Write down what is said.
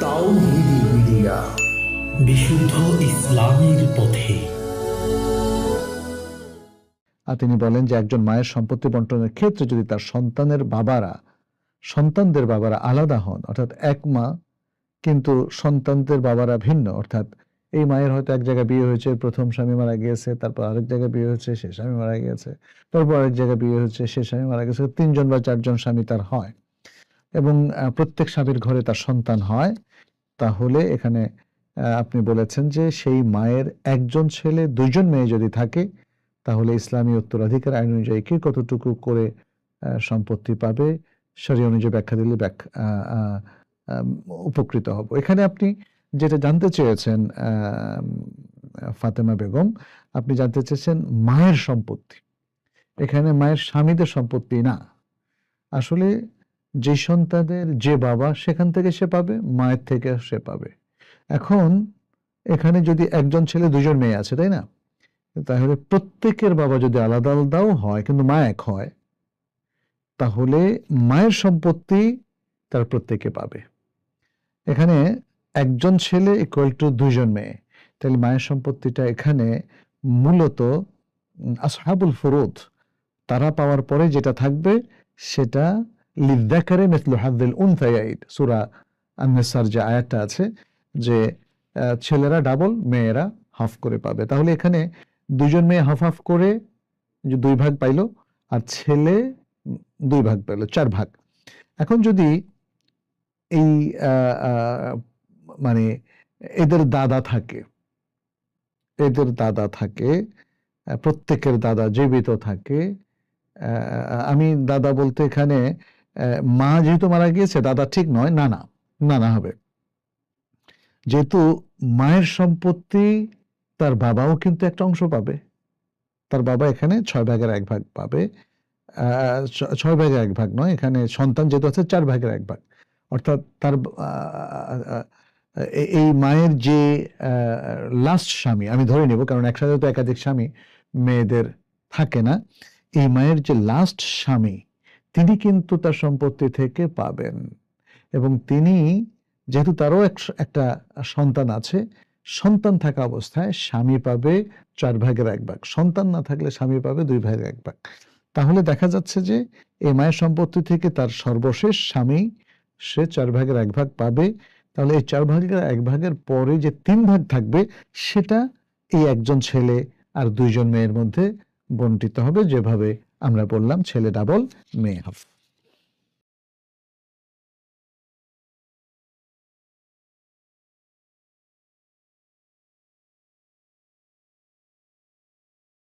তাওহীদি media, বিশুদ্ধ ইসলামের পথে। আর তিনি বলেন যে একজন মায়ের সম্পত্তি বন্টনের ক্ষেত্রে যদি তার সন্তানদের বাবারা আলাদা হন, অর্থাৎ এক মা কিন্তু সন্তানদের বাবারা ভিন্ন, অর্থাৎ এই মায়ের হয়তো এক জায়গায় বিয়ে হয়েছে, প্রথম স্বামী মারা গিয়েছে, তারপর আরেক জায়গায় বিয়ে হয়েছে, সে স্বামী মারা গিয়েছে, তারপর আরেক জায়গায় বিয়ে হয়েছে, সে স্বামী মারা গেছে, 3জন বা 4জন স্বামী তার হয় এবং প্রত্যেক স্বামীর ঘরে তার সন্তান হয়। তাহলে এখানে আপনি বলেছেন যে সেই মায়ের একজন ছেলে 2জন মেয়ে যদি থাকে, তাহলে ইসলামী উত্তরাধিকার আইন অনুযায়ী কে কতটুকু করে সম্পত্তি পাবে, শরীয়ত অনুযায়ী ব্যাখ্যা দিলে উপকৃত হব। এখানে আপনি যেটা জানতে চেয়েছেন ফাতেমা বেগম, আপনি জানতে চেয়েছেন মায়ের সম্পত্তি। এখানে মায়ের স্বামীদের সম্পত্তি না, আসলে যে সন্তানের যে বাবা সেখান থেকে সে পাবে, মায়ের থেকে সে পাবে। এখন এখানে যদি একজন ছেলে 2জন মেয়ে আছে, তাই না, তাহলে প্রত্যেকের বাবা যদি আলাদা আলাদাও হয় কিন্তু মা এক হয়, তাহলে মায়ের সম্পত্তি তার প্রত্যেকে পাবে। এখানে একজন ছেলে ইকুয়াল টু 2জন মেয়ে, তাহলে মায়ের সম্পত্তিটা এখানে মূলত আসহাবুল ফুরুদ তারা পাওয়ার পরে যেটা থাকবে সেটা লিযযাকারি মিসলু হাযযিল উনসায়াইন, সূরা আন-নিসার যে আয়াতটা আছে যে ছেলেরা ডাবল, মেয়েরা হাফ করে পাবে। তাহলে এখানে 2জন মেয়ে হাফ হাফ করে যে 2 ভাগ পাইলো, আর ছেলে 2 ভাগ পেল, 4 ভাগ। এখন যদি এই মানে এদের দাদা থাকে, প্রত্যেকের দাদা জীবিত থাকে, আমি দাদা বলতে এখানে মা যেহেতু মারা গিয়েছে দাদা ঠিক নয়, নানা হবে। যেহেতু মায়ের সম্পত্তি তার বাবাও কিন্তু একটা অংশ পাবে, তার বাবা এখানে 6 ভাগের 1 ভাগ পাবে, 6 ভাগের 1 ভাগ নয়, এখানে সন্তান যেহেতু আছে 4 ভাগের 1 ভাগ, অর্থাৎ তার এই মায়ের যে লাস্ট স্বামী, আমি ধরে নেব কারণ একসাথে তো একাধিক স্বামী মেয়েদের থাকে না, এই মায়ের যে লাস্ট স্বামী তিনি কিন্তু তার সম্পত্তি থেকে পাবেন। এবং তিনি যেহেতু তারও একটা সন্তান আছে, সন্তান থাকা অবস্থায় স্বামী পাবে 4 ভাগের 1 ভাগ, সন্তান না থাকলে স্বামী পাবে 2 ভাগের 1 ভাগ। তাহলে দেখা যাচ্ছে যে এই মায়ের সম্পত্তি থেকে তার সর্বশেষ স্বামী সে 4 ভাগের 1 ভাগ পাবে। তাহলে এই 4 ভাগের 1 ভাগের পরে যে 3 ভাগ থাকবে সেটা এই একজন ছেলে আর 2জন মেয়ের মধ্যে বন্টিত হবে, যেভাবে আমরা বললাম ছেলে ডাবল মেয়ে হাফ।